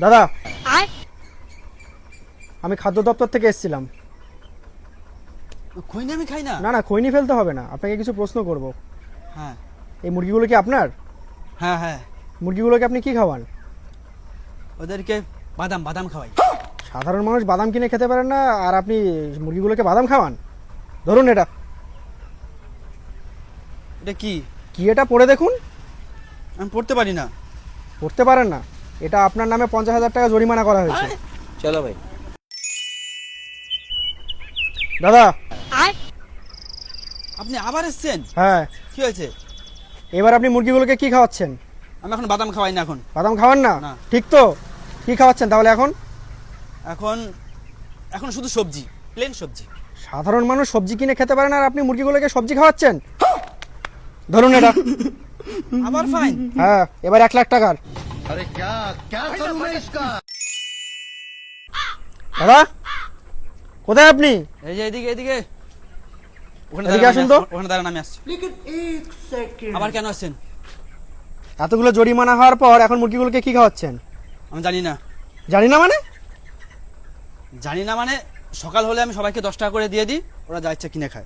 দাদা, আমি খাদ্য দপ্তর থেকে এসেছিলাম। খৈনি আমি খাই না। না না, খৈনি ফেলতে হবে না, আপনাকে কিছু প্রশ্ন করব। হ্যাঁ এই মুরগিগুলো কি আপনার? হ্যাঁ হ্যাঁ, মুরগিগুলোকে আপনি কি খাওয়ান? ওদেরকে বাদাম বাদাম খাওয়াই। সাধারণ মানুষ বাদাম কিনে খেতে পারেন না, আর আপনি মুরগিগুলোকে বাদাম খাওয়ান? ধরুন এটা। এটা কি? কি এটা পড়ে দেখুন। আমি পড়তে পারি না। পড়তে পারেন না? এটা আপনার নামে 50,000 টাকা জরিমানা করা হয়েছে। চলো ভাই। দাদা। আপনি আবার এসেছেন? হ্যাঁ। কি হয়েছে? এবার আপনি মুরগিগুলোকে কি খাওয়াচ্ছেন? আমি এখন বাদাম খাওয়াই না। এখন বাদাম খাওয়ান না? না। ঠিক তো, কি খাওয়াচ্ছেন তাহলে এখন? এখন এখন শুধু সবজি, প্লেন সবজি। সাধারণ মানুষ সবজি কিনে খেতে পারে না, আর আপনি মুরগিগুলোকে সবজি খাওয়াচ্ছেন? ধরুন এটা। আবার ফাইন? হ্যাঁ, এবার 1 লাখ টাকার। अरे क्या क्या करूं मैं इसका? দাদা, কোথায় আপনি? এই যে এদিকে এদিকে। ওখানে এদিকে দাঁড়ান, আসুন আমি তো। ওখানে দাঁড়ান, আমি আসছি। আবার কেন আসছেন? এতগুলো জরিমানা হওয়ার পর এখন মুরগিগুলোকে কি খাওয়াচ্ছেন? আমি জানি না। জানি না মানে? জানি না মানে সকাল হলে আমি সবাইকে 10 টাকা করে দিয়ে দিই, ওরা যা ইচ্ছা কিনে খায়।